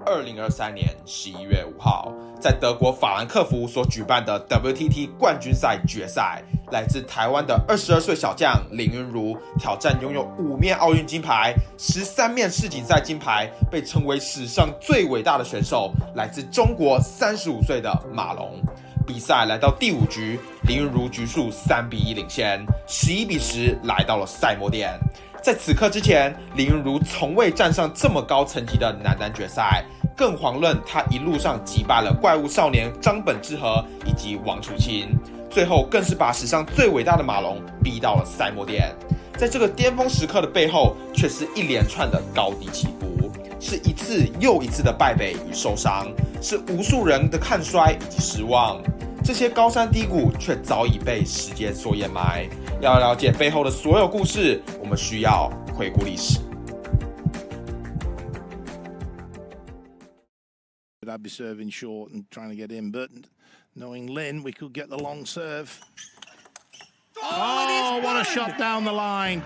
2023年11月5号，在德国法兰克福所举办的 WTT 冠军赛决赛，来自台湾的22岁小将林昀儒挑战拥有5面奥运金牌、13面世锦赛金牌，被称为史上最伟大的选手，来自中国35岁的马龙。比赛来到第5局，林昀儒局数3比1领先，11比10来到了赛末点。在此刻之前，林昀儒从未站上这么高层级的男单决赛，更遑论他一路上击败了怪物少年张本智和以及王楚钦，最后更是把史上最伟大的马龙逼到了赛末点。在这个巅峰时刻的背后，却是一连串的高低起伏，是一次又一次的败北与受伤，是无数人的看衰以及失望。这些高山低谷却早已被时间所掩埋。要了解背后的所有故事，我们需要回顾历史。I'd be serving short and trying to get in, but knowing Lin, we could get the long serve. Oh, what a shot down the line!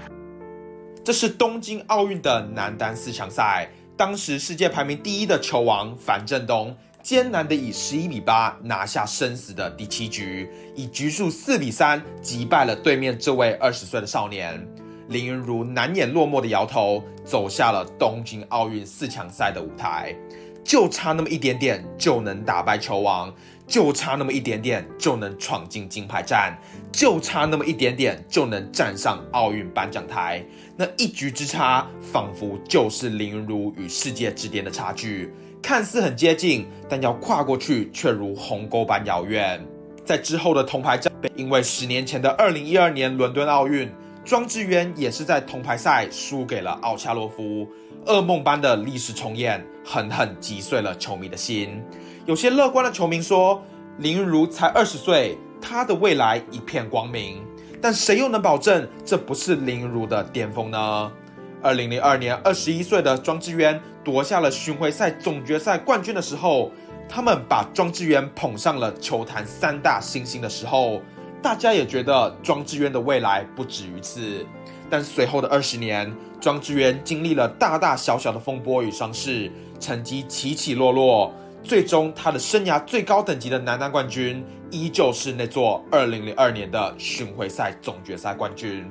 这是东京奥运的男单4强赛，当时世界排名第1的球王樊振东艰难的以11比8拿下生死的第7局，以局数4比3击败了对面这位20岁的少年。林昀儒难掩落寞的摇头，走下了东京奥运4强赛的舞台。就差那么一点点就能打败球王，就差那么一点点就能闯进金牌战，就差那么一点点就能站上奥运颁奖台。那一局之差，仿佛就是林昀儒与世界之巅的差距。看似很接近，但要跨过去却如鸿沟般遥远。在之后的铜牌战，因为10年前的2012年伦敦奥运，庄智渊也是在铜牌赛输给了奥恰洛夫，噩梦般的历史重演，狠狠击碎了球迷的心。有些乐观的球迷说，林昀儒才20岁，他的未来一片光明。但谁又能保证这不是林昀儒的巅峰呢？2002年21岁的庄智渊夺下了巡回赛总决赛冠军的时候，他们把庄智渊捧上了球坛3大新星的时候，大家也觉得庄智渊的未来不止于此。但随后的20年，庄智渊经历了大大小小的风波与伤势，成绩起起落落，最终他的生涯最高等级的男单冠军依旧是那座2002年的巡回赛总决赛冠军。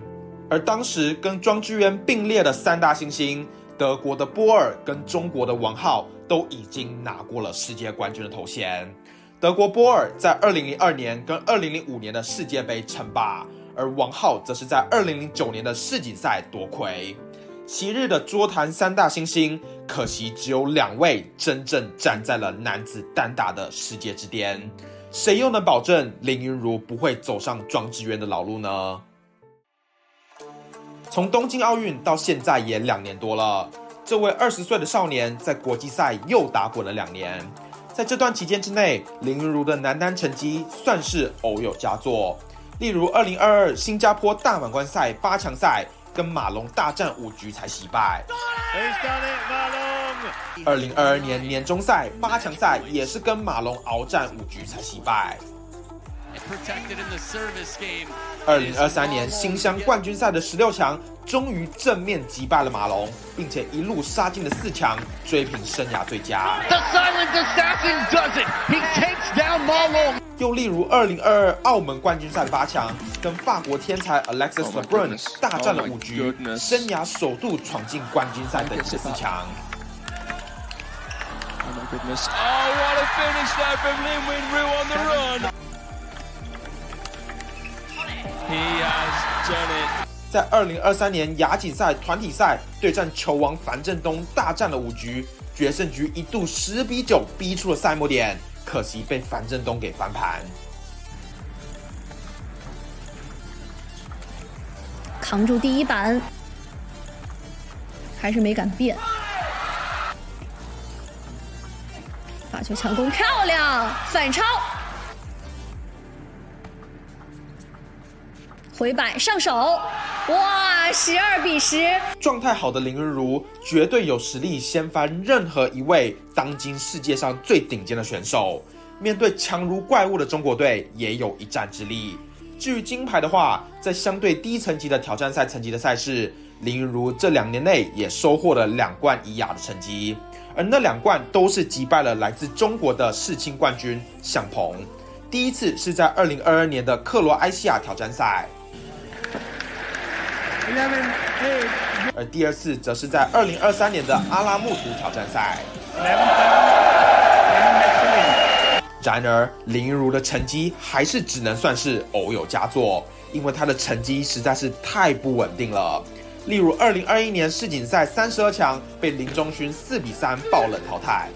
而当时跟庄智渊并列的3大新星，德国的波尔跟中国的王皓都已经拿过了世界冠军的头衔。德国波尔在2002年跟2005年的世界杯称霸，而王皓则是在2009年的世锦赛夺魁。昔日的桌坛3大新星，可惜只有2位真正站在了男子单打的世界之巅。谁又能保证林昀儒不会走上庄智渊的老路呢？从东京奥运到现在也2年多了，这位20岁的少年在国际赛又打滚了2年。在这段期间之内，林昀儒的男单成绩算是偶有佳作，例如2022新加坡大满贯赛8强赛跟马龙大战5局才惜败，2022年年中赛8强赛也是跟马龙鏖战5局才惜败。2023年新乡冠军赛的16强，终于正面击败了马龙，并且一路杀进了4强，追平生涯最佳。又例如2022澳门冠军赛的8强，跟法国天才 Alexis Lebrun 大战了5局，生涯首度闯进冠军赛等级4强。what a finish there from Lin昀儒on the run. He has done it. 在2023年亚锦赛团体赛对战球王樊振东，大战了5局，决胜局一度10比9逼出了赛末点，可惜被樊振东给翻盘。扛住第1板，还是没敢变，发球强攻漂亮，反超。回摆上手，哇，12比10！状态好的林昀儒绝对有实力掀翻任何一位当今世界上最顶尖的选手。面对强如怪物的中国队，也有一战之力。至于金牌的话，在相对低层级的挑战赛层级的赛事，林云如这2年内也收获了2冠一亚的成绩，而那2冠都是击败了来自中国的世青冠军向鹏。第一次是在2022年的克罗埃西亚挑战赛，而第二次则是在2023年的阿拉木图挑战赛。然而，林云如的成绩还是只能算是偶有佳作，因为她的成绩实在是太不稳定了。例如2021年世锦赛32强被林中勋4比3爆冷淘汰，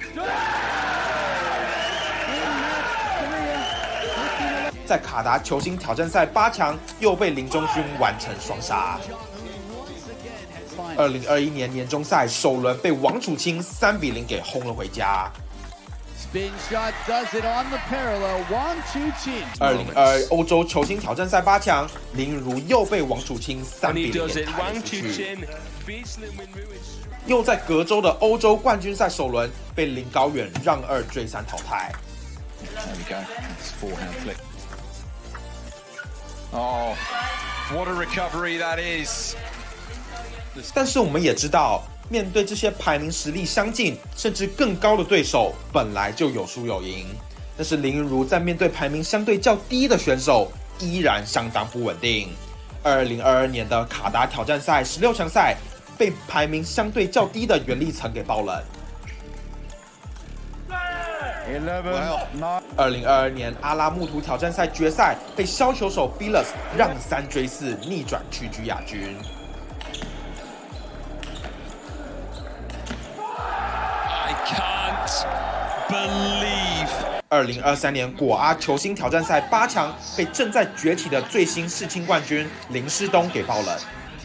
在卡达球星挑战赛8强又被林中勋完成双杀。2021年年中赛首轮被王楚钦3比0给轰了回家。2022欧洲球星挑战赛8强，林云如又被王楚钦3比0给抬出去。又在隔周的欧洲冠军赛首轮被林高远让2追3淘汰。Oh, what a recovery that is! 但是我们也知道，面对这些排名实力相近甚至更高的对手，本来就有输有赢。但是林云如在面对排名相对较低的选手，依然相当不稳定。2022年的卡达挑战赛16强赛，被排名相对较低的袁立岑给爆冷。2022年阿拉木图挑战赛决赛，被削球手 Phillips 让3追4逆转屈居亚军。2023年果阿球星挑战赛8强，被正在崛起的最新世青冠军林诗东给爆冷。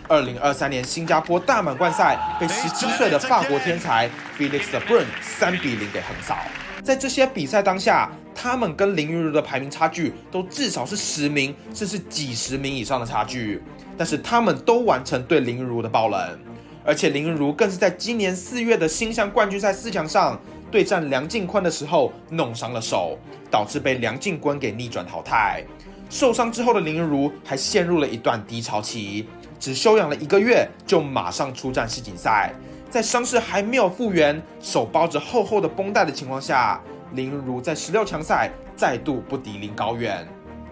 2023年新加坡大满贯赛，被17岁的法国天才 Felix Lebrun 3比0给横扫。在这些比赛当下，他们跟林云如的排名差距都至少是10名，甚至几十名以上的差距。但是他们都完成对林云如的爆冷，而且林云如更是在今年4月的新项冠军赛4强上对战梁靖昆的时候弄伤了手，导致被梁靖昆给逆转淘汰。受伤之后的林云如还陷入了一段低潮期，只休养了1个月就马上出战世锦赛。在伤势还没有复原，手包着厚厚的绷带的情况下，林云如在16强赛再度不敌林高远，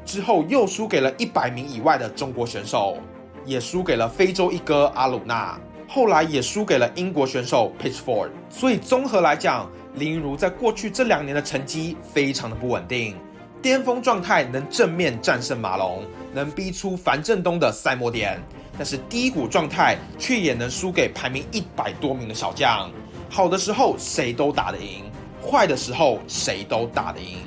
之后又输给了100名以外的中国选手，也输给了非洲一哥阿鲁纳，后来也输给了英国选手 Pitchford。 所以综合来讲，林云如在过去这2年的成绩非常的不稳定。巅峰状态能正面战胜马龙，能逼出樊振东的赛末点，但是低谷状态却也能输给排名100多名的小将。好的时候谁都打得赢，坏的时候谁都打得赢，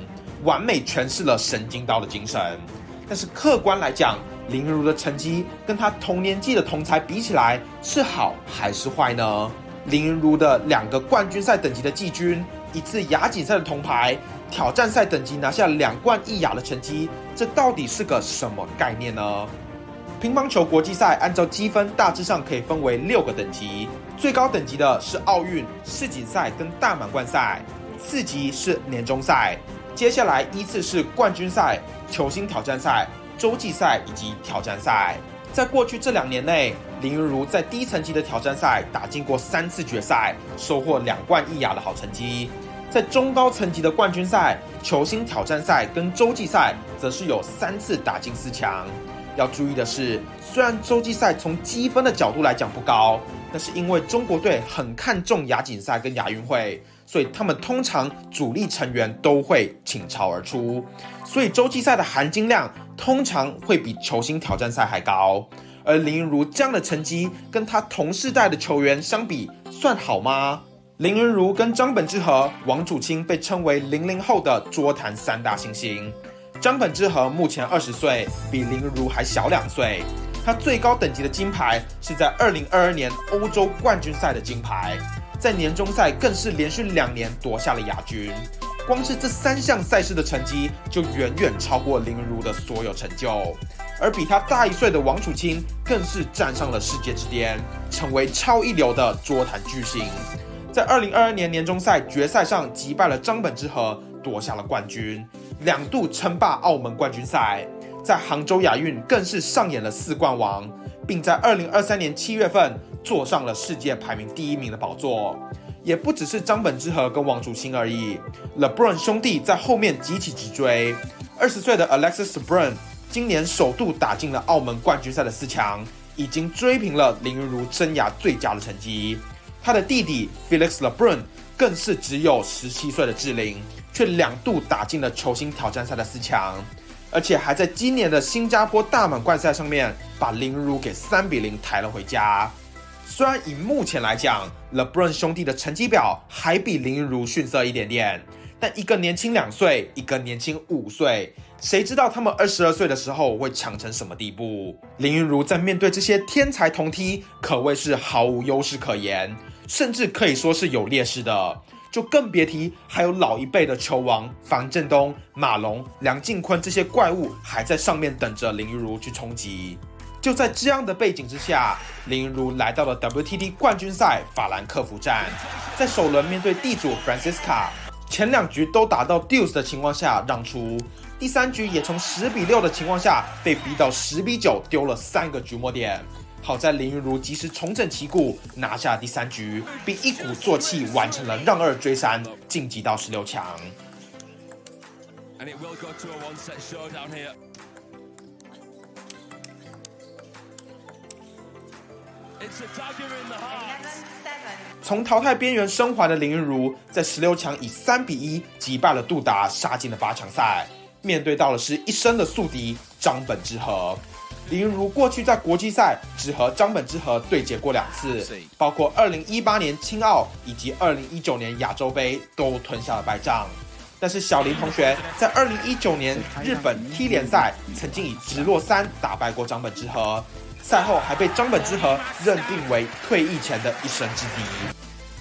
完美诠释了神经刀的精神。但是客观来讲，林云如的成绩跟他同年纪的同才比起来，是好还是坏呢？林云如的2个冠军赛等级的季军，1次亚锦赛的铜牌，挑战赛等级拿下2冠一亚的成绩，这到底是个什么概念呢？乒乓球国际赛按照积分大致上可以分为6个等级，最高等级的是奥运、世锦赛跟大满贯赛，次级是年终赛，接下来依次是冠军赛、球星挑战赛、洲际赛以及挑战赛。在过去这2年内，林云如在低层级的挑战赛打进过3次决赛，收获2冠一亚的好成绩。在中高层级的冠军赛、球星挑战赛跟洲际赛，则是有3次打进4强。要注意的是，虽然洲际赛从积分的角度来讲不高，但是因为中国队很看重亚锦赛跟亚运会，所以他们通常主力成员都会倾巢而出，所以洲际赛的含金量通常会比球星挑战赛还高。而林云如这样的成绩跟他同世代的球员相比，算好吗？林云如跟张本智和、王楚钦被称为00后的桌坛3大新星。张本智和目前20岁，比林云如还小2岁。他最高等级的金牌是在2022年欧洲冠军赛的金牌，在年终赛更是连续2年夺下了亚军。光是这3项赛事的成绩就远远超过林云如的所有成就。而比他大1岁的王楚钦更是站上了世界之巅，成为超一流的桌坛巨星。在2022年年终赛决赛上击败了张本智和，夺下了冠军，2度称霸澳门冠军赛。在杭州亚运更是上演了4冠王，并在2023年7月份坐上了世界排名第1名的宝座。也不只是张本智和跟王楚钦而已 ，LeBron 兄弟在后面急起直追。20岁的 Alexis LeBron 今年首度打进了澳门冠军赛的4强，已经追平了林昀儒生涯最佳的成绩。他的弟弟 Felix LeBron 更是只有17岁的智龄，却2度打进了球星挑战赛的4强，而且还在今年的新加坡大满贯赛上面把林昀儒给3-0抬了回家。虽然以目前来讲 ，LeBron 兄弟的成绩表还比林昀儒逊色一点点，但一个年轻2岁，一个年轻5岁，谁知道他们22岁的时候会强成什么地步？林昀儒在面对这些天才同梯，可谓是毫无优势可言，甚至可以说是有劣势的。就更别提还有老一辈的球王樊振东、马龙、梁靖昆这些怪物还在上面等着林昀儒去冲击。就在这样的背景之下，林昀儒来到了 WTT 冠军赛法兰克福站，在首轮面对地主 Francisca， 前2局都打到 deuce 的情况下让出，第3局也从10-6的情况下被逼到10-9，丢了3个局末点。好在林昀儒及时重整旗鼓，拿下第3局，并一鼓作气完成了让2追3，晋级到16强。从淘汰边缘生还的林昀儒，在16强以3-1击败了杜达，杀进了8强赛。面对到的是一生的宿敌张本智和。林昀儒过去在国际赛只和张本智和对决过2次，包括2018年青奥以及2019年亚洲杯都吞下了败仗。但是小林同学在2019年日本 T 联赛曾经以直落3打败过张本智和。赛后还被张本智和认定为退役前的一生之敌。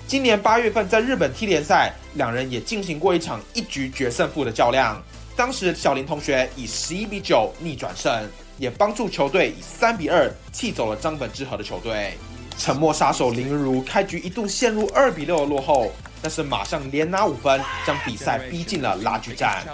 今年8月份在日本 T 联赛，2人也进行过一场1局决胜负的较量。当时小林同学以11-9逆转胜，也帮助球队以3-2气走了张本智和的球队。沉默杀手林昀儒开局一度陷入2-6的落后，但是马上连拿5分，将比赛逼进了拉锯战。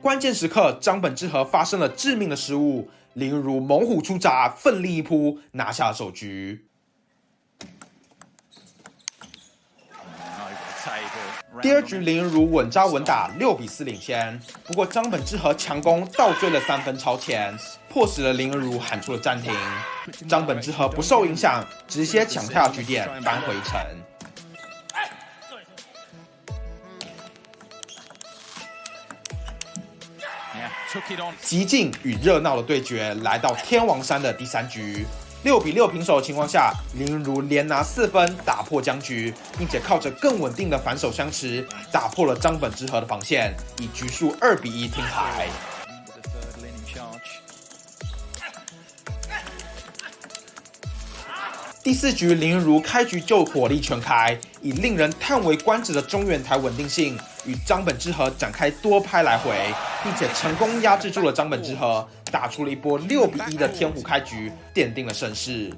关键时刻，张本智和发生了致命的失误，林昀儒猛虎出闸，奋力一扑，拿下了首局。第2局林昀儒稳扎稳打，6-4领先。不过张本智和强攻倒追了3分超前，迫使了林昀儒喊出了暂停。张本智和不受影响，直接抢下局点，扳回一城。激进与热闹的对决来到天王山的第3局，6-6平手的情况下，林昀儒连拿4分打破僵局，并且靠着更稳定的反手相持，打破了张本智和的防线，以局数2-1听牌。第4局林昀儒开局就火力全开，以令人叹为观止的中远台稳定性与张本智和展开多拍来回，并且成功压制住了张本智和，打出了一波6-1的天胡开局，奠定了胜势。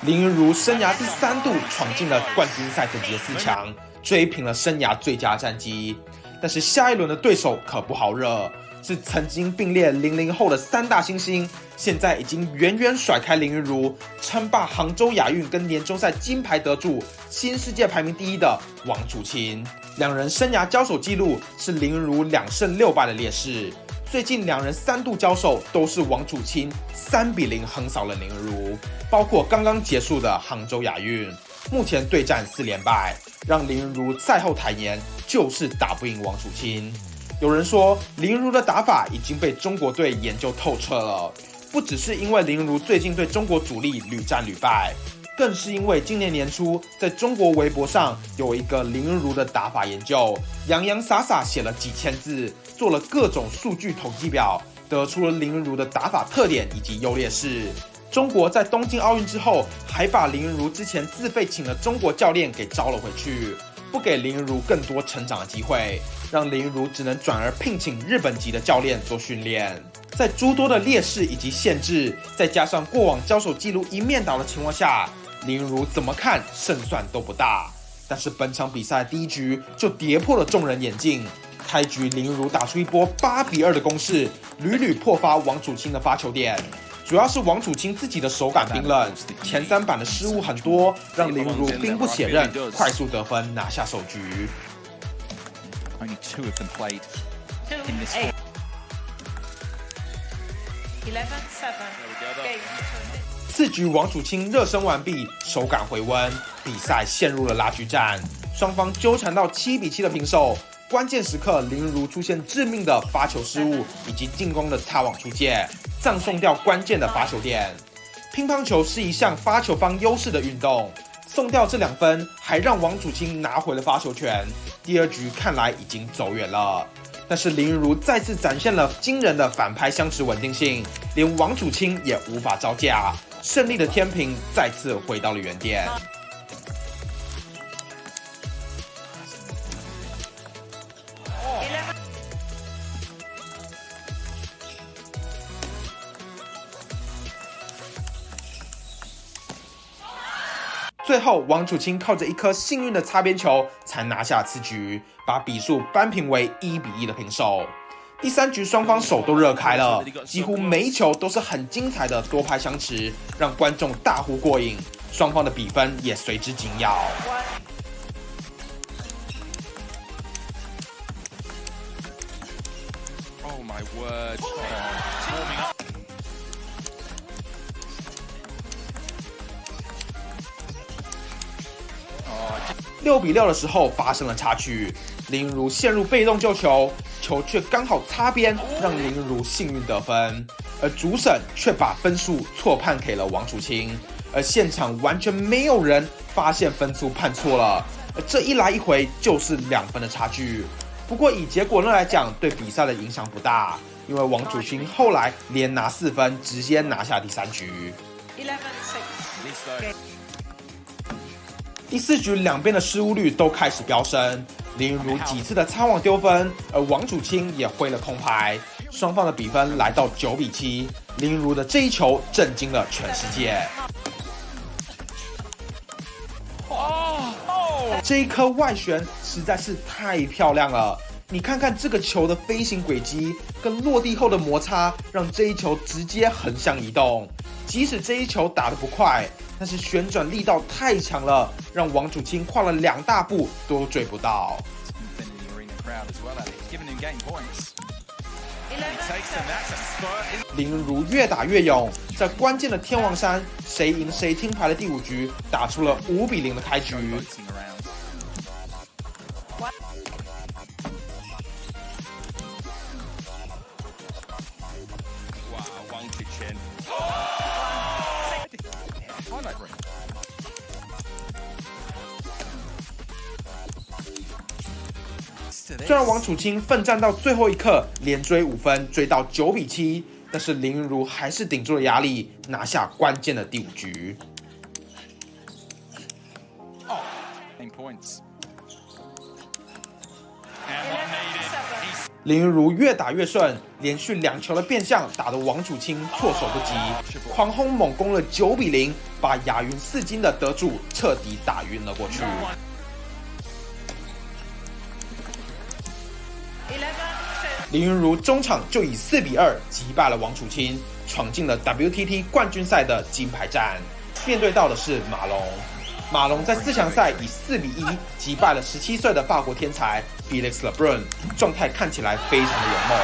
林昀儒生涯第3度闯进了冠军赛等级的4强，追平了生涯最佳战绩。但是下一轮的对手可不好惹，是曾经并列00后的3大新星，现在已经远远甩开林昀儒，称霸杭州亚运跟年终赛金牌得主，新世界排名第1的王楚钦。2人生涯交手记录是林昀儒2胜6败的劣势。最近2人3度交手都是王楚钦3-0横扫了林昀儒，包括刚刚结束的杭州亚运。目前对战4连败，让林昀儒赛后坦言就是打不赢王楚钦。有人说林昀儒的打法已经被中国队研究透彻了，不只是因为林昀儒最近对中国主力屡战屡败，更是因为今年年初在中国微博上有一个林昀儒的打法研究，洋洋洒洒写了几千字，做了各种数据统计表，得出了林昀儒的打法特点以及优劣势。中国在东京奥运之后，还把林昀儒之前自费请了中国教练给招了回去。不给林如更多成长的机会，让林如只能转而聘请日本籍的教练做训练。在诸多的劣势以及限制，再加上过往交手记录一面倒的情况下，林如怎么看胜算都不大。但是本场比赛第一局就跌破了众人眼镜，开局林如打出一波8-2的攻势，屡屡破发王楚钦的发球点。主要是王楚钦自己的手感冰冷，前3板的失误很多，让林如兵不血刃，快速得分拿下首局。Only 2 of them played in this. 11-7. 4局王楚钦热身完毕，手感回温，比赛陷入了拉锯战，双方纠缠到7-7的平手。关键时刻，林如出现致命的发球失误，以及进攻的擦网出界，葬送掉关键的发球点。乒乓球是一项发球方优势的运动，送掉这2分，还让王楚钦拿回了发球权。第2局看来已经走远了，但是林如再次展现了惊人的反拍相持稳定性，连王楚钦也无法招架，胜利的天平再次回到了原点。最后，王楚钦靠着一颗幸运的擦边球，才拿下次局，把比数扳平为1-1的平手。第3局双方手都热开了，几乎每一球都是很精彩的多拍相持，让观众大呼过瘾，双方的比分也随之紧咬。Oh my word! Warming up. 6-6的时候发生了插曲，林如陷入被动救球，球却刚好擦边，让林如幸运得分，而主审却把分数错判给了王楚钦，而现场完全没有人发现分数判错了，而这一来一回就是2分的差距。不过以结果论来讲，对比赛的影响不大，因为王楚钦后来连拿4分，直接拿下第3局。11-6. 第4局2边的失误率都开始飙升，林如几次的擦网丢分，而王楚钦也挥了空拍，双方的比分来到9-7。林如的这一球震惊了全世界。这一颗外旋实在是太漂亮了，你看看这个球的飞行轨迹跟落地后的摩擦，让这一球直接横向移动。即使这一球打得不快，但是旋转力道太强了，让王楚钦跨了2大步都追不到。林如越打越勇，在关键的天王山谁赢谁听牌的第5局，打出了5-0的开局。虽然王楚钦奋战到最后一刻，连追5分，追到9-7，但是林如还是顶住了压力，拿下关键的第5局。林如越打越顺，连续2球的变相打得王楚钦措手不及，狂轰猛攻了9-0，把亚运4金的得主彻底打晕了过去。林如中场就以4-2击败了王楚钦，闯进了 WTT 冠军赛的金牌战。面对到的是马龙，马龙在4强赛以4-1击败了17岁的法国天才 Felix Lebrun， 状态看起来非常的勇猛。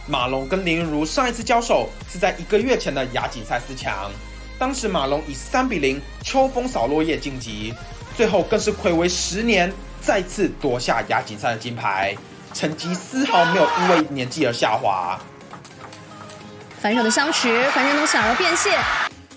马龙跟林如上一次交手是在1个月前的亚锦赛4强，当时马龙以3-0秋风扫落叶晋级，最后更是睽违10年。再次夺下亚锦赛的金牌，成绩丝毫没有因为年纪而下滑。反手的相持，樊振东想要变现。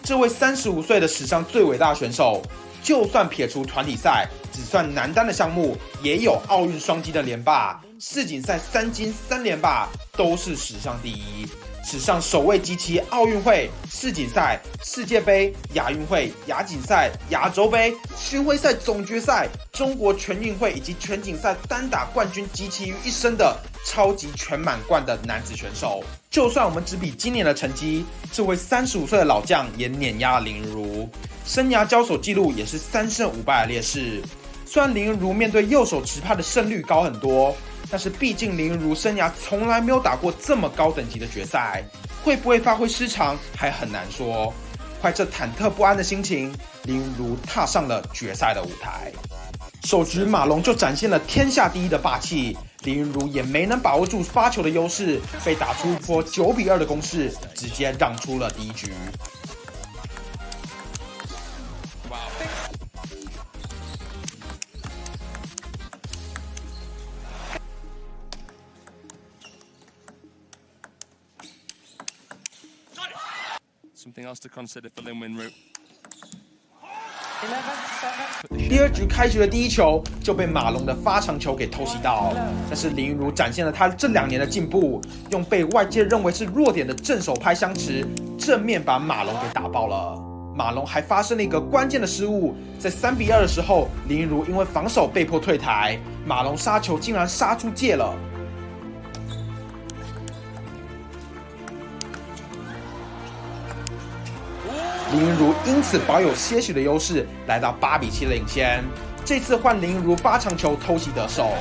这位35岁的史上最伟大的选手，就算撇除团体赛，只算男单的项目，也有奥运双金的连霸，世锦赛3金3连霸，都是史上第一。史上首位集齐奥运会、世锦赛、世界杯、亚运会、亚锦赛、亚洲杯、巡回赛总决赛、中国全运会以及全锦赛单打冠军集齐于一身的超级全满贯的男子选手。就算我们只比今年的成绩，这位35岁的老将也碾压了林昀儒，生涯交手纪录也是3胜5败的劣势。虽然林昀儒面对右手持拍的胜率高很多，但是毕竟林昀儒生涯从来没有打过这么高等级的决赛，会不会发挥失常还很难说。怀着忐忑不安的心情，林昀儒踏上了决赛的舞台。首局马龙就展现了天下第一的霸气，林昀儒也没能把握住发球的优势，被打出一波9比2的攻势，直接让出了第一局。Something else to consider for Lin Win Ru. 第二局开局的第一球就被马龙的发长球给偷袭到，但是林昀儒展现了他这2年的进步，用被外界认为是弱点的正手拍相持，正面把马龙给打爆了。马龙还发生了一个关键的失误，在3比2的时候，林昀儒因为防守被迫退台，马龙杀球竟然杀出界了。林昀儒因此保有些许的优势，来到8比7的领先。这次换林昀儒发长球偷袭得手。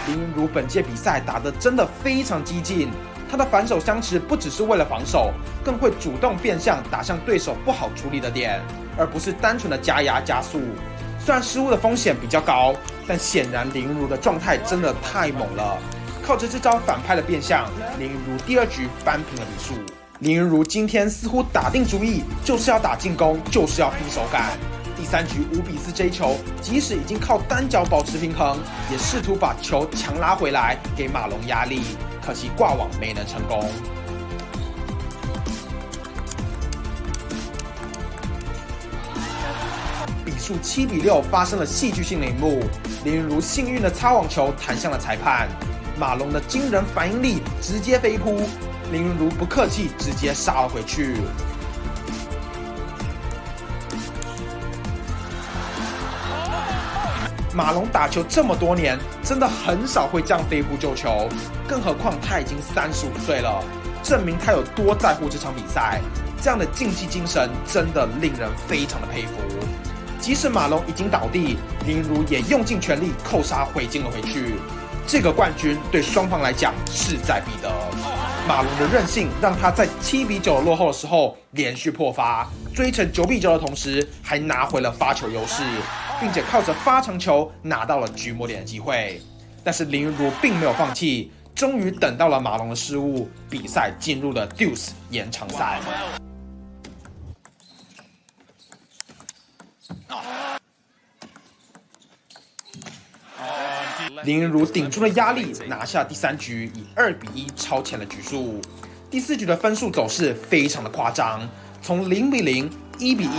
林昀儒本届比赛打得真的非常激进，他的反手相持不只是为了防守，更会主动变向打向对手不好处理的点，而不是单纯的加压加速。虽然失误的风险比较高，但显然林昀儒的状态真的太猛了。靠着这招反拍的变向，林昀儒第2局扳平了比数。林昀儒今天似乎打定主意，就是要打进攻，就是要拼手感。第3局5比4这一球，即使已经靠单脚保持平衡，也试图把球强拉回来，给马龙压力，可惜挂网没能成功。比数7比6发生了戏剧性的一幕，林昀儒幸运的擦网球弹向了裁判。马龙的惊人反应力直接飞扑，林昀儒不客气，直接杀了回去。马龙打球这么多年，真的很少会这样飞扑救球，更何况他已经35岁了，证明他有多在乎这场比赛。这样的竞技精神真的令人非常的佩服。即使马龙已经倒地，林昀儒也用尽全力扣杀回敬了回去。这个冠军对双方来讲势在必得。马龙的韧性让他在7比9落后的时候连续破发，追成9比9的同时，还拿回了发球优势，并且靠着发长球拿到了局末点的机会。但是林昀儒并没有放弃，终于等到了马龙的失误，比赛进入了 Deuce 延长赛。林昀儒顶住了压力，拿下第3局，以2比1超前了局数。第4局的分数走势非常的夸张，从0比0、1比1、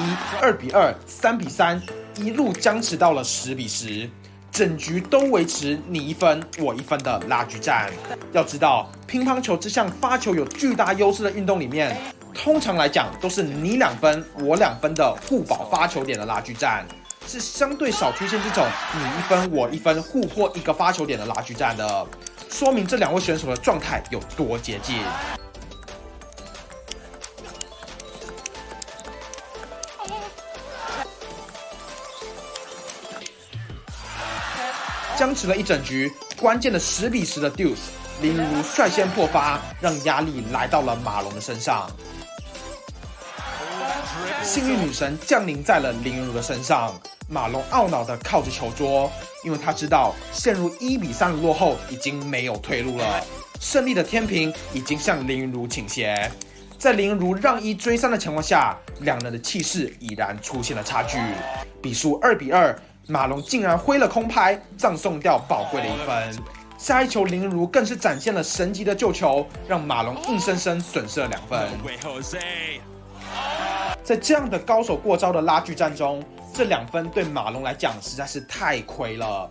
2比2、3比3，一路僵持到了10比10，整局都维持你1分我1分的拉锯战。要知道，乒乓球这项发球有巨大优势的运动里面，通常来讲都是你2分我2分的互保发球点的拉锯战。是相对少出现这种你1分我1分互破1个发球点的拉锯战的，说明这2位选手的状态有多接近。僵持了一整局，关键的10比10的 Deuce， 林昀儒率先破发，让压力来到了马龙的身上。幸运女神降临在了林昀儒的身上，马龙懊恼地靠着球桌，因为他知道陷入1比3的落后已经没有退路了，胜利的天平已经向林昀儒倾斜。在林昀儒让1追3的情况下，2人的气势已然出现了差距，比数2比2，马龙竟然挥了空拍，葬送掉宝贵的1分。下一球林昀儒更是展现了神级的救球，让马龙硬生生损失了2分。在这样的高手过招的拉锯战中，这2分对马龙来讲实在是太亏了。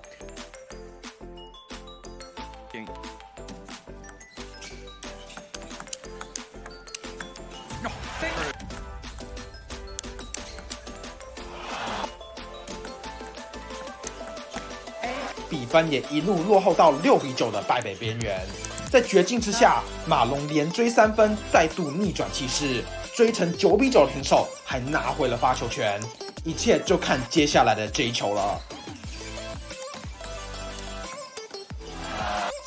比分也一路落后到6-9的败北边缘。在绝境之下，马龙连追3分，再度逆转气势，追成9-9的平手，还拿回了发球权。一切就看接下来的这一球了。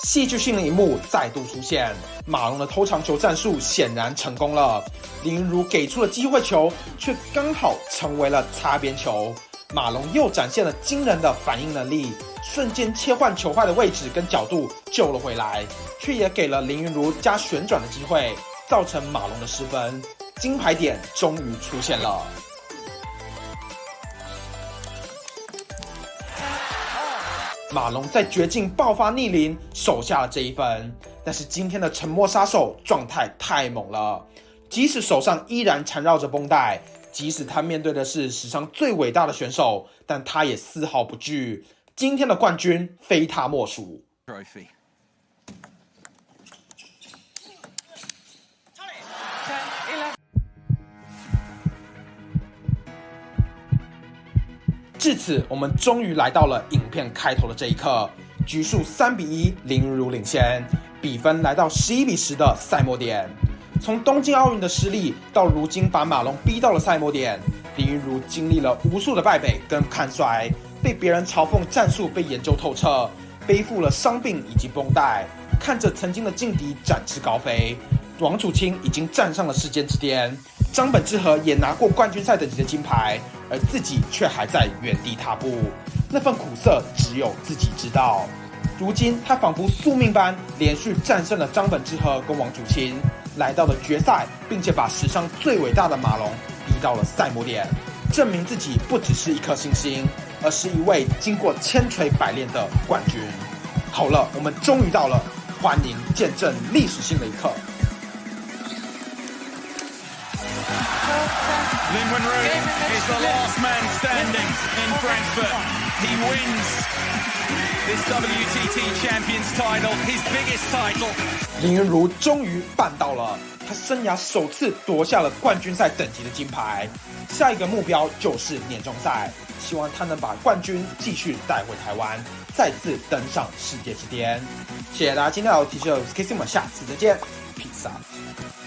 戏剧性的一幕再度出现，马龙的偷长球战术显然成功了。林昀儒给出了机会球，却刚好成为了擦边球。马龙又展现了惊人的反应能力，瞬间切换球拍的位置跟角度救了回来，却也给了林昀儒加旋转的机会，造成马龙的失分。金牌点终于出现了。马龙在绝境爆发逆鳞，守下了这一分。但是今天的沉默杀手状态太猛了，即使手上依然缠绕着绷带，即使他面对的是史上最伟大的选手，但他也丝毫不惧。今天的冠军非他莫属。Trophy. 至此，我们终于来到了影片开头的这一刻，局数3-1，林昀儒领先，比分来到11-10的赛末点。从东京奥运的失利到如今把马龙逼到了赛末点，林昀儒经历了无数的败北跟看衰，被别人嘲讽战术被研究透彻，背负了伤病以及绷带，看着曾经的劲敌展翅高飞。王楚钦已经站上了世界之巅，张本智和也拿过冠军赛等级的金牌，而自己却还在原地踏步，那份苦涩只有自己知道。如今他仿佛宿命般连续战胜了张本智和跟王楚钦，来到了决赛，并且把史上最伟大的马龙逼到了赛末点，证明自己不只是一颗星星，而是一位经过千锤百炼的冠军。好了，我们终于到了，欢迎见证历史性的一刻。Lin Wenru is the last man standing in Frankfurt. He wins this WTT Champions title, his biggest title. 林昀儒终于办到了，他生涯首次夺下了冠军赛等级的金牌。下一个目标就是年终赛，希望他能把冠军继续带回台湾，再次登上世界之巅。谢谢大家今天的提示，我是 Casey， 我们下次再见 ，Peace out。